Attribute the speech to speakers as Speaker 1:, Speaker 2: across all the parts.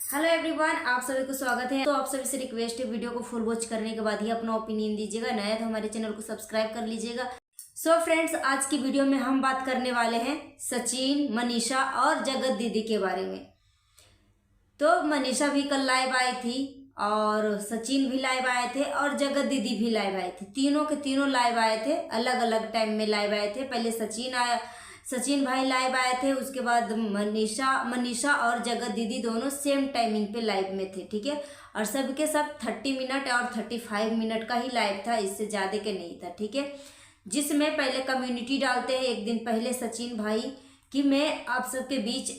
Speaker 1: Hello everyone, आप सभी को स्वागत है। तो आप सभी से रिक्वेस्ट है, वीडियो को फुल वॉच करने के बाद ही अपना ओपिनियन दीजिएगा। नया तो हमारे चैनल को सब्सक्राइब कर लीजिएगा। सो फ्रेंड्स, आज की वीडियो में हम बात करने वाले हैं सचिन, मनीषा और जगत दीदी के बारे में। तो मनीषा भी कल लाइव आई थी और सचिन भी लाइव आए थे और जगत दीदी भी लाइव आए थे। तीनों के तीनों लाइव आए थे, अलग अलग टाइम में लाइव आए थे। पहले सचिन भाई लाइव आए थे, उसके बाद मनीषा और जगत दीदी दोनों सेम टाइमिंग पे लाइव में थे। ठीक है, और सबके सब 30 मिनट और 35 मिनट का ही लाइव था, इससे ज़्यादा के नहीं था। ठीक है, जिसमें पहले कम्युनिटी डालते हैं एक दिन पहले सचिन भाई कि मैं आप सबके बीच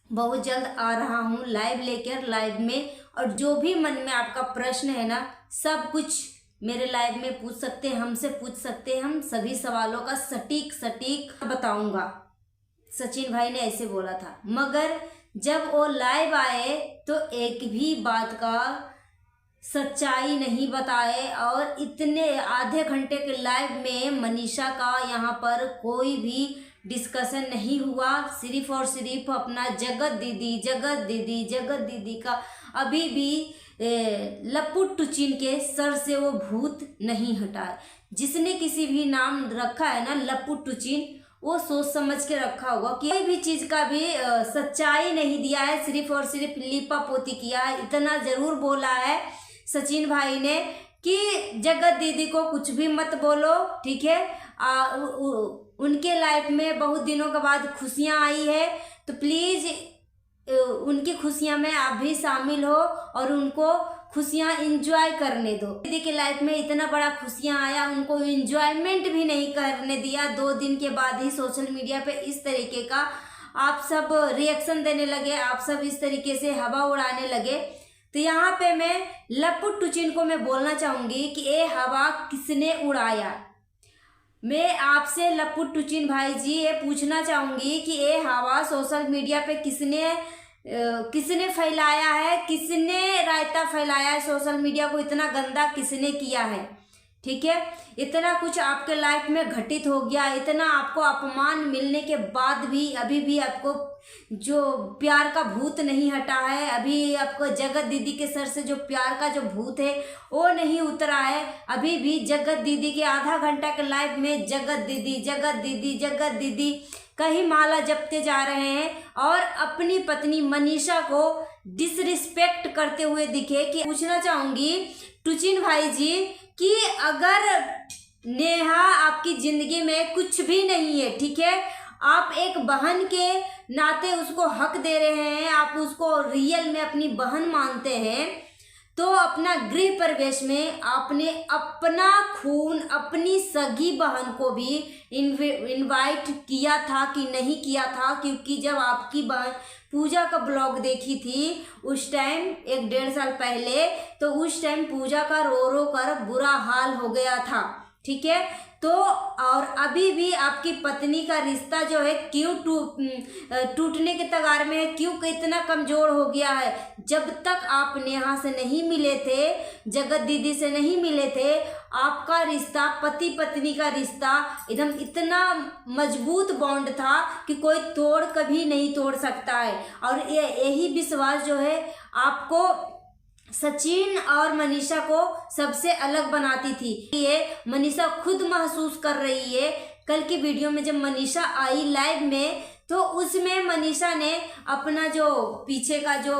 Speaker 1: बहुत जल्द आ रहा हूँ लाइव लेकर, लाइव में, और जो भी मन में आपका प्रश्न है ना, सब कुछ मेरे लाइव में पूछ सकते हैं, हमसे पूछ सकते हैं। हम सभी सवालों का सटीक बताऊंगा। सचिन भाई ने ऐसे बोला था। मगर जब वो लाइव आए तो एक भी बात का सच्चाई नहीं बताए, और इतने आधे घंटे के लाइव में मनीषा का यहाँ पर कोई भी डिस्कशन नहीं हुआ। सिर्फ और सिर्फ अपना जगत दीदी का अभी भी लप्पू टुचिन के सर से वो भूत नहीं हटा है। जिसने किसी भी नाम रखा है ना लप्पू टुचिन, वो सोच समझ के रखा होगा कि कोई भी चीज का भी सच्चाई नहीं दिया है, सिर्फ और सिर्फ लीपा पोती किया है। इतना जरूर बोला है सचिन भाई ने कि जगत दीदी को कुछ भी मत बोलो। ठीक है, उनके लाइफ में बहुत दिनों के बाद खुशियां आई है, तो प्लीज उनकी खुशियां में आप भी शामिल हो और उनको खुशियां एंजॉय करने दो। दीदी के लाइफ में इतना बड़ा खुशियां आया, उनको एंजॉयमेंट भी नहीं करने दिया। 2 दिन के बाद ही सोशल मीडिया पे इस तरीके का आप सब रिएक्शन देने लगे, आप सब इस तरीके से हवा उड़ाने लगे। तो यहाँ पे मैं लप्पू टुचिन को मैं बोलना चाहूंगी कि ये हवा किसने उड़ाया। मैं आपसे लप्पू टुचिन भाई जी ये पूछना चाहूंगी कि ये हवा सोशल मीडिया पे किसने फैलाया है, किसने रायता फैलाया है सोशल मीडिया को, इतना गंदा किसने किया है। ठीक है, इतना कुछ आपके लाइफ में घटित हो गया, इतना आपको अपमान मिलने के बाद भी अभी भी आपको जो प्यार का भूत नहीं हटा है, अभी आपको जगत दीदी के सर से जो प्यार का जो भूत है वो नहीं उतरा है। अभी भी जगत दीदी के आधा घंटा के लाइव में जगत दीदी कहीं माला जपते जा रहे हैं और अपनी पत्नी मनीषा को डिसरिस्पेक्ट करते हुए दिखे। कि पूछना चाहूंगी टुचिन भाई जी कि अगर नेहा आपकी जिंदगी में कुछ भी नहीं है, ठीक है, आप एक बहन के नाते उसको हक दे रहे हैं, आप उसको रियल में अपनी बहन मानते हैं, तो अपना गृह प्रवेश में आपने अपना खून, अपनी सगी बहन को भी इनवाइट किया था कि नहीं किया था? क्योंकि जब आपकी बहन पूजा का ब्लॉग देखी थी उस टाइम 1-1.5 साल पहले, तो उस टाइम पूजा का रो कर बुरा हाल हो गया था। ठीक है, तो और अभी भी आपकी पत्नी का रिश्ता जो है क्यों टूटने के कगार में है, क्यों इतना कमजोर हो गया है? जब तक आप नेहा से नहीं मिले थे, जगत दीदी से नहीं मिले थे, आपका रिश्ता, पति पत्नी का रिश्ता एकदम इतना मजबूत बॉन्ड था कि कोई तोड़ कभी नहीं तोड़ सकता है। और यही विश्वास जो है आपको सचिन और मनीषा को सबसे अलग बनाती थी। ये मनीषा खुद महसूस कर रही है। कल की वीडियो में जब मनीषा आई लाइव में, तो उसमें मनीषा ने अपना जो पीछे का जो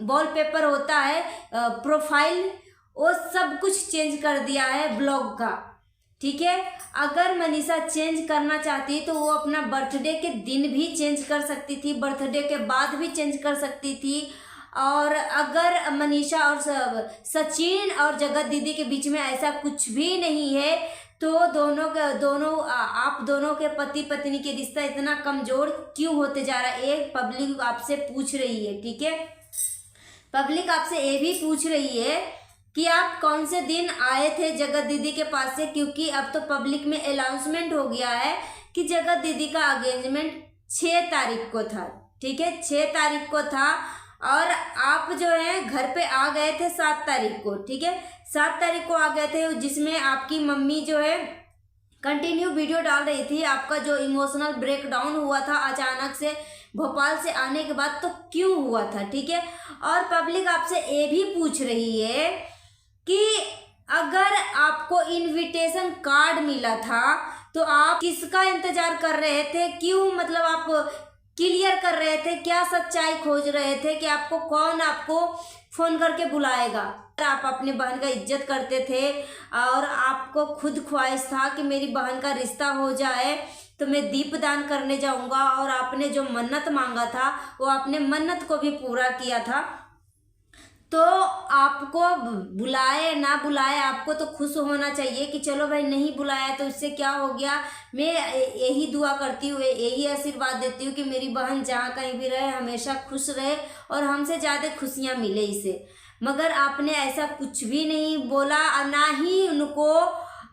Speaker 1: वॉलपेपर होता है, प्रोफाइल, वो सब कुछ चेंज कर दिया है ब्लॉग का। ठीक है, अगर मनीषा चेंज करना चाहती तो वो अपना बर्थडे के दिन भी चेंज कर सकती थी, बर्थडे के बाद भी चेंज कर सकती थी। और अगर मनीषा और सचिन और जगत दीदी के बीच में ऐसा कुछ भी नहीं है, तो आप दोनों के पति पत्नी के रिश्ता इतना कमजोर क्यों होते जा रहा है? एक पब्लिक आपसे पूछ रही है। ठीक है, पब्लिक आपसे ये भी पूछ रही है कि आप कौन से दिन आए थे जगत दीदी के पास से, क्योंकि अब तो पब्लिक में अनाउंसमेंट हो गया है कि जगत दीदी का एंगेजमेंट 6 तारीख को था। ठीक है, 6 तारीख को था और आप जो है घर पे आ गए थे 7 तारीख को। ठीक है, 7 तारीख को आ गए थे, जिसमें आपकी मम्मी जो है कंटिन्यू वीडियो डाल रही थी। आपका जो इमोशनल ब्रेकडाउन हुआ था अचानक से, भोपाल से आने के बाद तो क्यों हुआ था, ठीक है। और पब्लिक आपसे ये भी पूछ रही है कि अगर आपको इनविटेशन कार्ड मिला था तो आप किसका इंतजार कर रहे थे, क्यों मतलब आप क्लियर कर रहे थे, क्या सच्चाई खोज रहे थे कि आपको कौन आपको फोन करके बुलाएगा। आप अपने बहन का इज्जत करते थे और आपको खुद ख्वाहिश था कि मेरी बहन का रिश्ता हो जाए तो मैं दीपदान करने जाऊंगा, और आपने जो मन्नत मांगा था वो आपने मन्नत को भी पूरा किया था। तो आपको बुलाए ना बुलाए आपको तो खुश होना चाहिए कि चलो भाई नहीं बुलाया तो इससे क्या हो गया। मैं यही दुआ करती हूँ, यही आशीर्वाद देती हूँ कि मेरी बहन जहाँ कहीं भी रहे हमेशा खुश रहे और हमसे ज़्यादा खुशियाँ मिले इसे। मगर आपने ऐसा कुछ भी नहीं बोला और ना ही उनको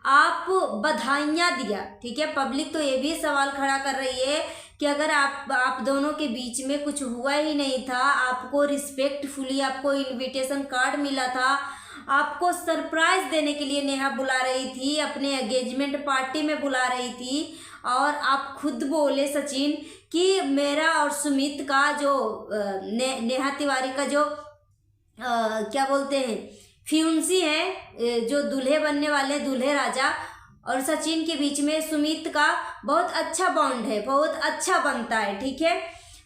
Speaker 1: आप बधाइयाँ दिया, ठीक है। पब्लिक तो ये भी सवाल खड़ा कर रही है कि अगर आप दोनों के बीच में कुछ हुआ ही नहीं था, आपको रिस्पेक्टफुली आपको इनविटेशन कार्ड मिला था, आपको सरप्राइज देने के लिए नेहा बुला रही थी, अपने एंगेजमेंट पार्टी में बुला रही थी, और आप खुद बोले सचिन कि मेरा और सुमित का जो नेहा तिवारी का जो क्या बोलते हैं फ्यूंसी है, जो दूल्हे बनने वाले दूल्हे राजा और सचिन के बीच में सुमित का बहुत अच्छा बॉन्ड है, बहुत अच्छा बनता है, ठीक है।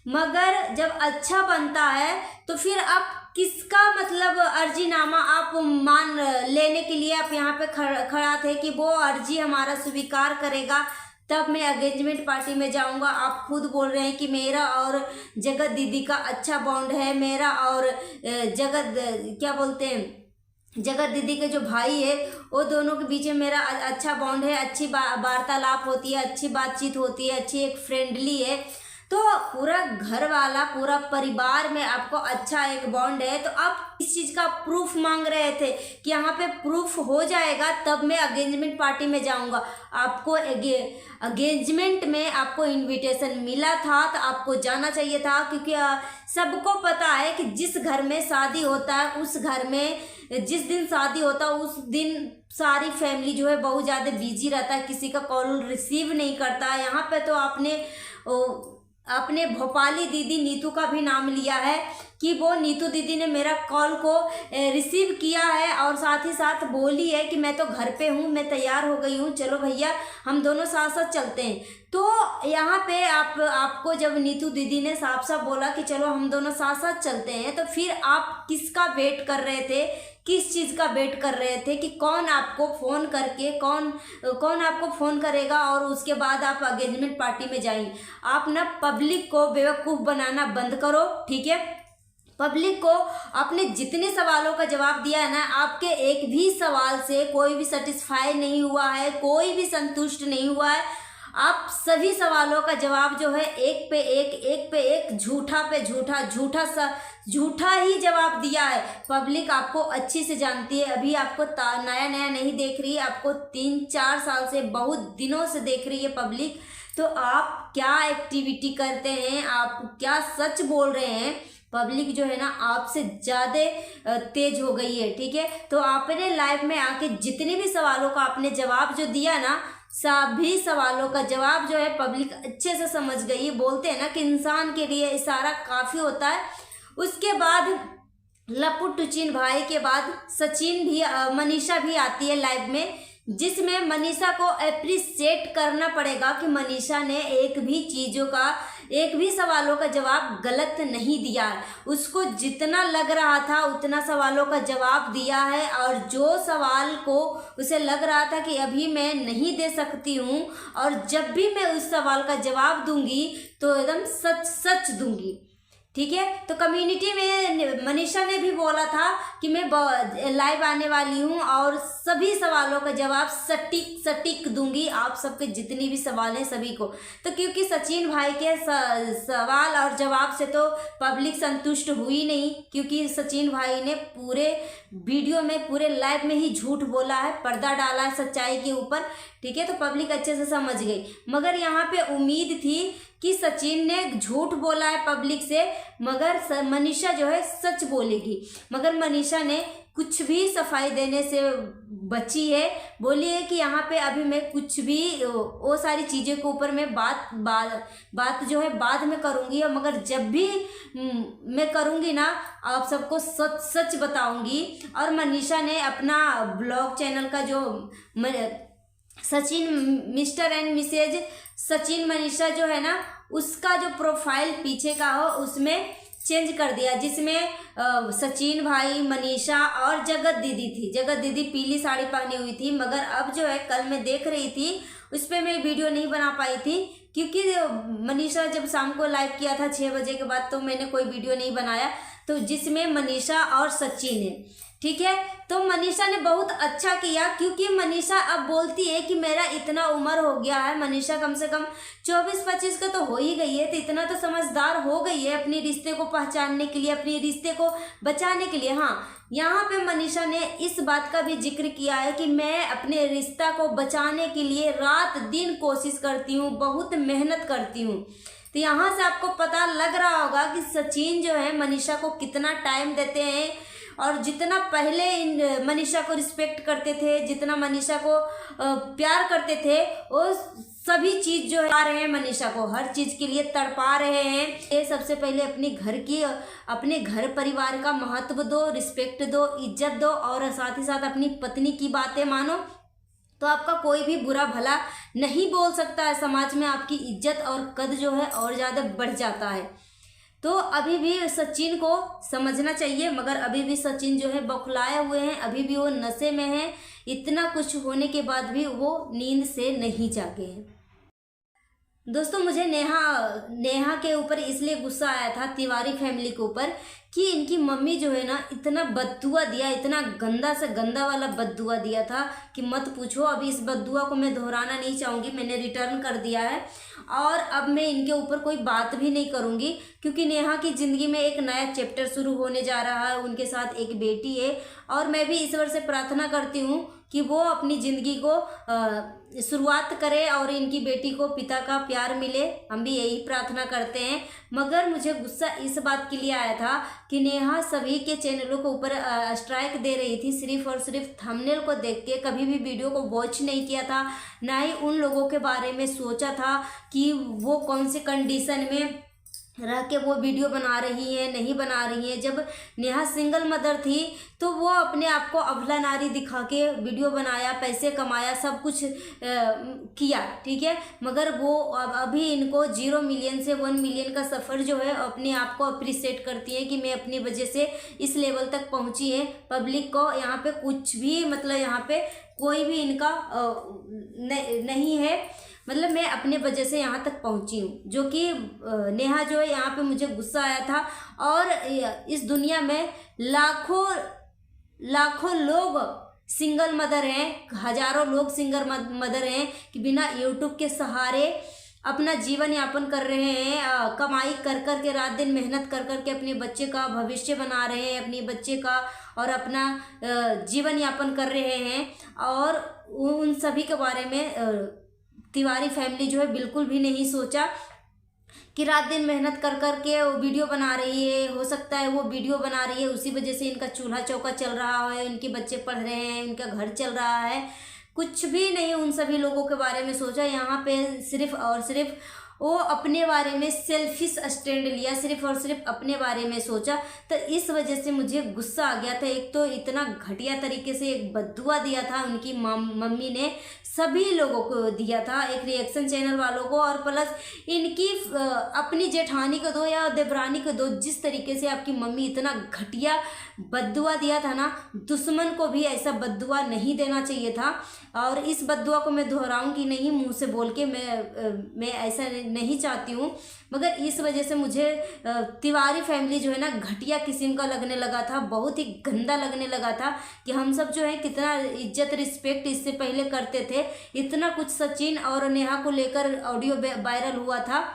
Speaker 1: मगर जब अच्छा बनता है तो फिर आप किसका मतलब अर्जीनामा आप मान लेने के लिए आप यहाँ पे खड़ा थे कि वो अर्जी हमारा स्वीकार करेगा तब मैं एंगेजमेंट पार्टी में जाऊंगा। आप खुद बोल रहे हैं कि मेरा और जगत दीदी का अच्छा बॉन्ड है, मेरा और जगत क्या बोलते हैं जगत दीदी के जो भाई है वो दोनों के बीच में मेरा अच्छा बॉन्ड है, अच्छी वार्तालाप होती है, अच्छी बातचीत होती है, अच्छी एक फ्रेंडली है। तो पूरा घर वाला पूरा परिवार में आपको अच्छा एक बॉन्ड है, तो आप इस चीज़ का प्रूफ मांग रहे थे कि यहाँ पे प्रूफ हो जाएगा तब मैं एंगेजमेंट पार्टी में जाऊंगा। आपको एंगेजमेंट में आपको इनविटेशन मिला था तो आपको जाना चाहिए था, क्योंकि सबको पता है कि जिस घर में शादी होता है उस घर में जिस दिन शादी होता है उस दिन सारी फैमिली जो है बहुत ज़्यादा बिजी रहता है, किसी का कॉल रिसीव नहीं करता है। यहाँ पे तो आपने भोपाली दीदी नीतू का भी नाम लिया है कि वो नीतू दीदी ने मेरा कॉल को रिसीव किया है और साथ ही साथ बोली है कि मैं तो घर पे हूँ, मैं तैयार हो गई हूँ, चलो भैया हम दोनों साथ साथ चलते हैं। तो यहाँ पे आपको जब नीतू दीदी ने साफ साफ बोला कि चलो हम दोनों साथ साथ चलते हैं, तो फिर आप किसका वेट कर रहे थे, किस चीज़ का वेट कर रहे थे कि कौन आपको फ़ोन करके कौन आपको फ़ोन करेगा और उसके बाद आप एंगेजमेंट पार्टी में जाएंगे। आप ना पब्लिक को बेवकूफ़ बनाना बंद करो, ठीक है। पब्लिक को आपने जितने सवालों का जवाब दिया है ना, आपके एक भी सवाल से कोई भी सेटिस्फाई नहीं हुआ है, कोई भी संतुष्ट नहीं हुआ है। आप सभी सवालों का जवाब जो है एक पे एक झूठा पे झूठा ही जवाब दिया है। पब्लिक आपको अच्छी से जानती है, अभी आपको नया नया नहीं देख रही है, आपको 3-4 साल से बहुत दिनों से देख रही है पब्लिक। तो आप क्या एक्टिविटी करते हैं, आप क्या सच बोल रहे हैं, पब्लिक जो है ना आपसे ज़्यादा तेज हो गई है, ठीक है। तो आपने लाइव में आके जितने भी सवालों का आपने जवाब जो दिया ना, सभी सवालों का जवाब जो है पब्लिक अच्छे से समझ गई। बोलते हैं ना कि इंसान के लिए इशारा काफ़ी होता है। उसके बाद लप्पू टुचिन भाई के बाद सचिन भी मनीषा भी आती है लाइव में, जिसमें मनीषा को अप्रिशिएट करना पड़ेगा कि मनीषा ने एक भी सवालों का जवाब गलत नहीं दिया है। उसको जितना लग रहा था उतना सवालों का जवाब दिया है, और जो सवाल को उसे लग रहा था कि अभी मैं नहीं दे सकती हूँ और जब भी मैं उस सवाल का जवाब दूंगी तो एकदम सच दूंगी, ठीक है। तो कम्युनिटी में मनीषा ने भी बोला था कि मैं लाइव आने वाली हूँ और सभी सवालों का जवाब सटीक दूंगी, आप सबके जितनी भी सवाल हैं सभी को। तो क्योंकि सचिन भाई के सवाल और जवाब से तो पब्लिक संतुष्ट हुई नहीं, क्योंकि सचिन भाई ने पूरे वीडियो में पूरे लाइव में ही झूठ बोला है, पर्दा डाला है सच्चाई के ऊपर, ठीक है, तो पब्लिक अच्छे से समझ गई। मगर यहाँ पे उम्मीद थी कि सचिन ने झूठ बोला है पब्लिक से, मगर मनीषा जो है सच बोलेगी। मगर मनीषा ने कुछ भी सफाई देने से बची है, बोली है कि यहाँ पे अभी मैं कुछ भी वो सारी चीज़ों के ऊपर मैं बात जो है बाद में करूँगी, मगर जब भी मैं करूँगी ना आप सबको सच बताऊँगी। और मनीषा ने अपना ब्लॉग चैनल का जो Sachin Mr and Mrs Sachin Manisha जो है ना, उसका जो प्रोफाइल पीछे का हो उसमें चेंज कर दिया, जिसमें सचिन भाई, मनीषा और जगत दीदी थी। जगत दीदी पीली साड़ी पहनी हुई थी। मगर अब जो है कल मैं देख रही थी, उस पर मैं वीडियो नहीं बना पाई थी क्योंकि मनीषा जब शाम को लाइव किया था 6 बजे के बाद, तो मैंने कोई वीडियो नहीं बनाया, तो जिसमें मनीषा और सचिन है, ठीक है। तो मनीषा ने बहुत अच्छा किया क्योंकि मनीषा अब बोलती है कि मेरा इतना उम्र हो गया है। मनीषा कम से कम 24-25 का तो हो ही गई है, तो इतना तो समझदार हो गई है अपने रिश्ते को पहचानने के लिए, अपने रिश्ते को बचाने के लिए। हाँ, यहाँ पे मनीषा ने इस बात का भी जिक्र किया है कि मैं अपने रिश्ता को बचाने के लिए रात दिन कोशिश करती हूँ, बहुत मेहनत करती हूँ। तो यहाँ से आपको पता लग रहा होगा कि सचिन जो है मनीषा को कितना टाइम देते हैं, और जितना पहले मनीषा को रिस्पेक्ट करते थे, जितना मनीषा को प्यार करते थे, वो सभी चीज़ जो है आ रहे हैं मनीषा को, हर चीज़ के लिए तड़पा रहे हैं। ये सबसे पहले अपने घर परिवार का महत्व दो, रिस्पेक्ट दो, इज्जत दो, और साथ ही साथ अपनी पत्नी की बातें मानो, तो आपका कोई भी बुरा भला नहीं बोल सकता है। समाज में आपकी इज्जत और कद जो है और ज़्यादा बढ़ जाता है। तो अभी भी सचिन को समझना चाहिए, मगर अभी भी सचिन जो है बौखलाए हुए हैं, अभी भी वो नशे में हैं। इतना कुछ होने के बाद भी वो नींद से नहीं जागे हैं। दोस्तों, मुझे नेहा के ऊपर इसलिए गुस्सा आया था, तिवारी फैमिली के ऊपर, कि इनकी मम्मी जो है ना इतना बद्दुआ दिया, इतना गंदा से गंदा वाला बद्दुआ दिया था कि मत पूछो। अभी इस बद्दुआ को मैं दोहराना नहीं चाहूँगी, मैंने रिटर्न कर दिया है, और अब मैं इनके ऊपर कोई बात भी नहीं करूँगी क्योंकि नेहा की ज़िंदगी में एक नया चैप्टर शुरू होने जा रहा है। उनके साथ एक बेटी है, और मैं भी ईश्वर से प्रार्थना करती हूँ कि वो अपनी ज़िंदगी को शुरुआत करे और इनकी बेटी को पिता का प्यार मिले। हम भी यही प्रार्थना करते हैं। मगर मुझे गुस्सा इस बात के लिए आया था कि नेहा सभी के चैनलों के ऊपर स्ट्राइक दे रही थी, सिर्फ और सिर्फ थंबनेल को देख के। कभी भी वीडियो को वॉच नहीं किया था, ना ही उन लोगों के बारे में सोचा था कि वो कौन से कंडीशन में रह के वो वीडियो बना रही है, नहीं बना रही है। जब नेहा सिंगल मदर थी तो वो अपने आप को अबला नारी दिखा के वीडियो बनाया, पैसे कमाया, सब कुछ किया, ठीक है। मगर वो अभी इनको 0 मिलियन से 1 मिलियन का सफ़र जो है अपने आप को अप्रिशिएट करती है कि मैं अपनी वजह से इस लेवल तक पहुंची है। पब्लिक को यहाँ पे कुछ भी मतलब यहाँ पे कोई भी इनका नहीं है, मतलब मैं अपने वजह से यहाँ तक पहुँची हूँ। जो कि नेहा जो है यहाँ पे मुझे गुस्सा आया था। और इस दुनिया में लाखों लोग सिंगल मदर हैं, हजारों लोग सिंगल मदर हैं कि बिना यूट्यूब के सहारे अपना जीवन यापन कर रहे हैं, कमाई कर कर के, रात दिन मेहनत कर कर के अपने बच्चे का भविष्य बना रहे हैं, अपने बच्चे का और अपना जीवन यापन कर रहे हैं। और उन सभी के बारे में तिवारी फैमिली जो है बिल्कुल भी नहीं सोचा कि रात दिन मेहनत कर कर के वो वीडियो बना रही है। हो सकता है वो वीडियो बना रही है उसी वजह से इनका चूल्हा चौका चल रहा है, उनके बच्चे पढ़ रहे हैं, इनका घर चल रहा है। कुछ भी नहीं उन सभी लोगों के बारे में सोचा। यहाँ पे सिर्फ और सिर्फ वो अपने बारे में सेल्फिश स्टैंड लिया, सिर्फ और सिर्फ अपने बारे में सोचा। तो इस वजह से मुझे गुस्सा आ गया था। एक तो इतना घटिया तरीके से एक बद्दुआ दिया था उनकी मम्मी ने, सभी लोगों को दिया था, एक रिएक्शन चैनल वालों को, और प्लस इनकी अपनी जेठानी को दो या देवरानी को दो। जिस तरीके से आपकी मम्मी इतना घटिया बद्दुआ दिया था ना, दुश्मन को भी ऐसा बद्दुआ नहीं देना चाहिए था। और इस बद्दुआ को मैं दोहराऊंगी नहीं, मुंह से बोल के मैं ऐसा नहीं चाहती हूँ। मगर इस वजह से मुझे तिवारी फैमिली जो है ना घटिया किस्म का लगने लगा था, बहुत ही गंदा लगने लगा था कि हम सब जो है कितना इज्जत रिस्पेक्ट इससे पहले करते थे। इतना कुछ सचिन और नेहा को लेकर ऑडियो वायरल हुआ था,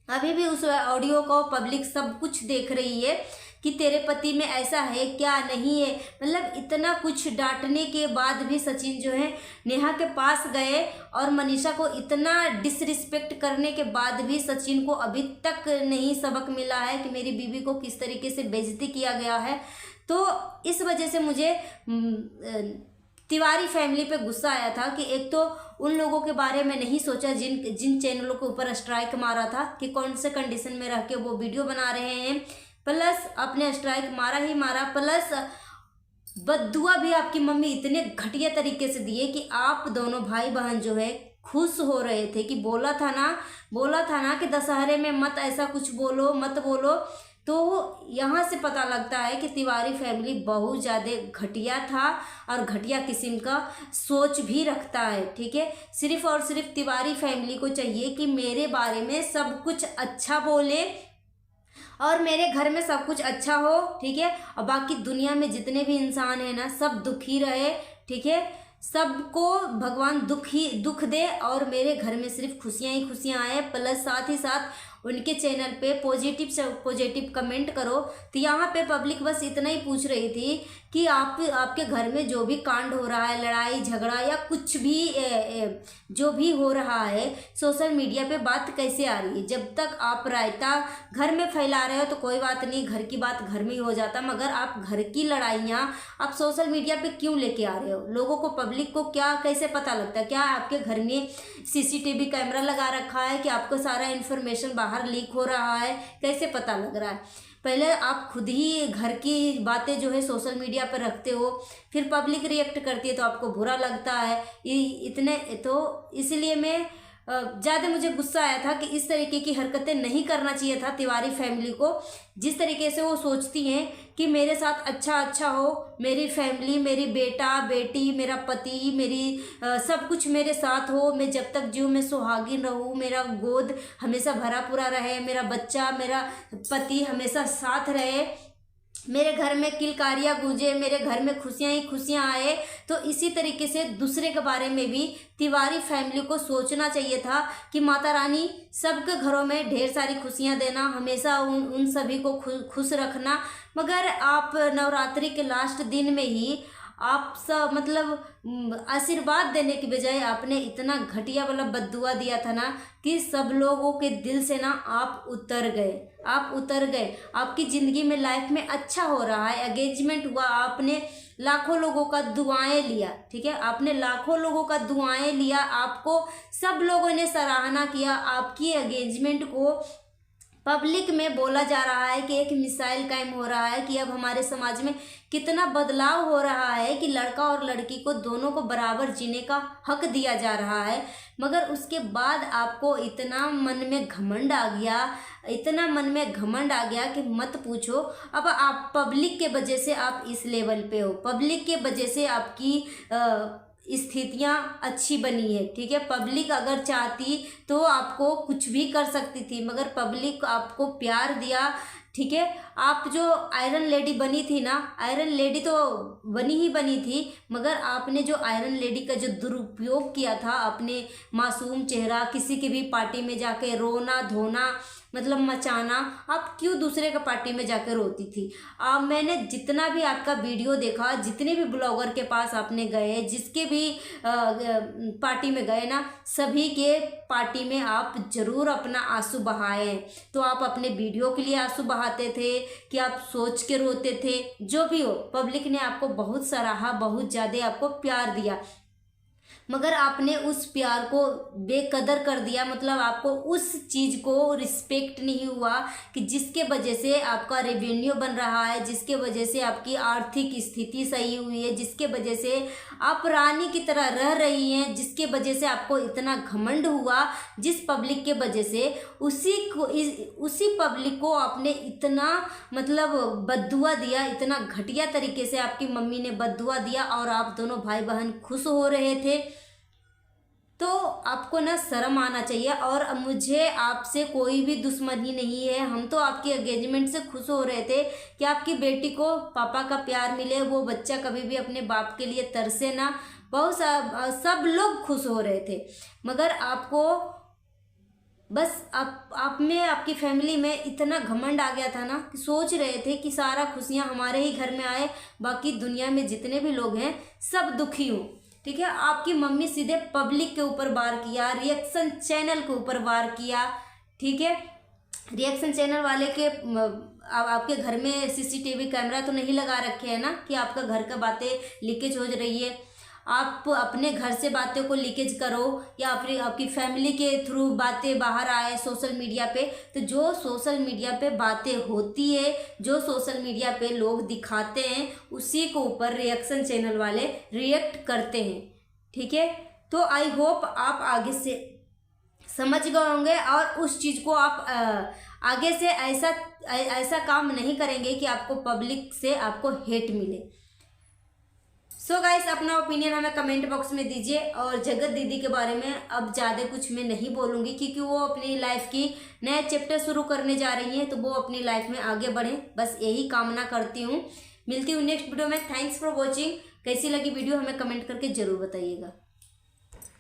Speaker 1: अभी भी उस ऑडियो को पब्लिक सब कुछ देख रही है कि तेरे पति में ऐसा है क्या, नहीं है, मतलब इतना कुछ डांटने के बाद भी सचिन जो है नेहा के पास गए और मनीषा को इतना डिसरिस्पेक्ट करने के बाद भी सचिन को अभी तक नहीं सबक मिला है कि मेरी बीवी को किस तरीके से बेइज्जती किया गया है। तो इस वजह से मुझे तिवारी फैमिली पे गुस्सा आया था कि एक तो उन लोगों के बारे में नहीं सोचा जिन चैनलों के ऊपर स्ट्राइक मारा था कि कौन से कंडीशन में रह के वो वीडियो बना रहे हैं, प्लस आपने स्ट्राइक मारा ही मारा, प्लस बद्दुआ भी आपकी मम्मी इतने घटिया तरीके से दिए कि आप दोनों भाई बहन जो है खुश हो रहे थे कि बोला था ना कि दशहरे में मत ऐसा कुछ बोलो, मत बोलो। तो यहाँ से पता लगता है कि तिवारी फैमिली बहुत ज़्यादा घटिया था और घटिया किस्म का सोच भी रखता है। ठीक है, सिर्फ और सिर्फ तिवारी फैमिली को चाहिए कि मेरे बारे में सब कुछ अच्छा बोले और मेरे घर में सब कुछ अच्छा हो। ठीक है, और बाकी दुनिया में जितने भी इंसान हैं ना, सब दुखी रहे। ठीक है, सबको भगवान दुख दे और मेरे घर में सिर्फ खुशियाँ ही खुशियाँ आए, प्लस साथ ही साथ उनके चैनल पे पॉजिटिव से पॉजिटिव कमेंट करो। तो यहाँ पे पब्लिक बस इतना ही पूछ रही थी कि आपके घर में जो भी कांड हो रहा है, लड़ाई झगड़ा या कुछ भी जो भी हो रहा है, सोशल मीडिया पे बात कैसे आ रही है। जब तक आप रायता घर में फैला रहे हो तो कोई बात नहीं, घर की बात घर में ही हो जाता, मगर आप घर की लड़ाइयाँ आप सोशल मीडिया पे क्यों लेके आ रहे हो। लोगों को, पब्लिक को क्या कैसे पता लगता है? क्या आपके घर में सीसीटीवी कैमरा लगा रखा है कि आपको सारा इन्फॉर्मेशन बाहर लीक हो रहा है? कैसे पता लग रहा है? पहले आप खुद ही घर की बातें जो है सोशल मीडिया पर रखते हो, फिर पब्लिक रिएक्ट करती है तो आपको बुरा लगता है। इतने तो इसलिए मैं ज़्यादा मुझे गुस्सा आया था कि इस तरीके की हरकतें नहीं करना चाहिए था तिवारी फैमिली को। जिस तरीके से वो सोचती हैं कि मेरे साथ अच्छा हो, मेरी फैमिली, मेरी बेटा बेटी, मेरा पति, मेरी सब कुछ मेरे साथ हो, मैं जब तक जीऊँ मैं सुहागिन रहूँ, मेरा गोद हमेशा भरा पूरा रहे, मेरा बच्चा, मेरा पति हमेशा साथ रहे, मेरे घर में किलकारियाँ गूंजे, मेरे घर में खुशियाँ ही खुशियाँ आए। तो इसी तरीके से दूसरे के बारे में भी तिवारी फैमिली को सोचना चाहिए था कि माता रानी सबके घरों में ढेर सारी खुशियाँ देना, हमेशा उन सभी को खुश रखना। मगर आप नवरात्रि के लास्ट दिन में ही आप सब मतलब आशीर्वाद देने की बजाय आपने इतना घटिया वाला बद्दुआ दिया था ना कि सब लोगों के दिल से ना आप उतर गए। आपकी ज़िंदगी में, लाइफ में अच्छा हो रहा है, एंगेजमेंट हुआ, आपने लाखों लोगों का दुआएं लिया। ठीक है, आपने लाखों लोगों का दुआएं लिया, आपको सब लोगों ने सराहना किया, आपकी एंगेजमेंट को पब्लिक में बोला जा रहा है कि एक मिसाइल कायम हो रहा है कि अब हमारे समाज में कितना बदलाव हो रहा है कि लड़का और लड़की को दोनों को बराबर जीने का हक दिया जा रहा है। मगर उसके बाद आपको इतना मन में घमंड आ गया कि मत पूछो। अब आप पब्लिक के वजह से आप इस लेवल पे हो, पब्लिक के वजह से आपकी स्थितियाँ अच्छी बनी है। ठीक है, पब्लिक अगर चाहती तो आपको कुछ भी कर सकती थी, मगर पब्लिक आपको प्यार दिया। ठीक है, आप जो आयरन लेडी बनी थी ना, आयरन लेडी तो बनी थी, मगर आपने जो आयरन लेडी का जो दुरुपयोग किया था, अपने मासूम चेहरा किसी की भी पार्टी में जाके रोना धोना मतलब मचाना, आप क्यों दूसरे का पार्टी में जाकर रोती थी? मैंने जितना भी आपका वीडियो देखा, जितने भी ब्लॉगर के पास आपने गए, जिसके भी पार्टी में गए ना, सभी के पार्टी में आप जरूर अपना आंसू बहाए। तो आप अपने वीडियो के लिए आंसू बहाते थे कि आप सोच के रोते थे? जो भी हो, पब्लिक ने आपको बहुत सराहा, बहुत ज़्यादा आपको प्यार दिया, मगर आपने उस प्यार को बेकदर कर दिया। मतलब आपको उस चीज़ को रिस्पेक्ट नहीं हुआ कि जिसके वजह से आपका रेवेन्यू बन रहा है, जिसके वजह से आपकी आर्थिक स्थिति सही हुई है, जिसके वजह से आप रानी की तरह रह रही हैं, जिसके वजह से आपको इतना घमंड हुआ, जिस पब्लिक के वजह से उसी पब्लिक को आपने इतना मतलब बद्दुआ दिया, इतना घटिया तरीके से आपकी मम्मी ने बद्दुआ दिया और आप दोनों भाई बहन खुश हो रहे थे। तो आपको ना शर्म आना चाहिए। और मुझे आपसे कोई भी दुश्मनी नहीं है, हम तो आपकी एंगेजमेंट से खुश हो रहे थे कि आपकी बेटी को पापा का प्यार मिले, वो बच्चा कभी भी अपने बाप के लिए तरसे ना, बहुत सब लोग खुश हो रहे थे। मगर आपको बस आप में, आपकी फैमिली में इतना घमंड आ गया था ना कि सोच रहे थे कि सारा खुशियां हमारे ही घर में आए, बाकी दुनिया में जितने भी लोग हैं सब दुखी हो। ठीक है, आपकी मम्मी सीधे पब्लिक के ऊपर वार किया, रिएक्शन चैनल के ऊपर वार किया। ठीक है, रिएक्शन चैनल वाले के आपके घर में सीसीटीवी कैमरा तो नहीं लगा रखे हैं ना कि आपका घर का बातें लीकेज हो रही है। आप अपने घर से बातों को लीकेज करो या फिर आपकी फैमिली के थ्रू बातें बाहर आए सोशल मीडिया पे, तो जो सोशल मीडिया पे बातें होती है, जो सोशल मीडिया पे लोग दिखाते हैं, उसी के ऊपर रिएक्शन चैनल वाले रिएक्ट करते हैं। ठीक है, तो आई होप आप आगे से समझ गए होंगे और उस चीज़ को आप आगे से ऐसा काम नहीं करेंगे कि आपको पब्लिक से आपको हेट मिले। सो गाइस, अपना ओपिनियन हमें कमेंट बॉक्स में दीजिए। और जगत दीदी के बारे में अब ज़्यादा कुछ मैं नहीं बोलूँगी क्योंकि वो अपनी लाइफ की नया चैप्टर शुरू करने जा रही हैं, तो वो अपनी लाइफ में आगे बढ़ें, बस यही कामना करती हूँ। मिलती हूँ नेक्स्ट वीडियो में। Thanks for watching. कैसी लगी वीडियो हमें कमेंट करके ज़रूर बताइएगा।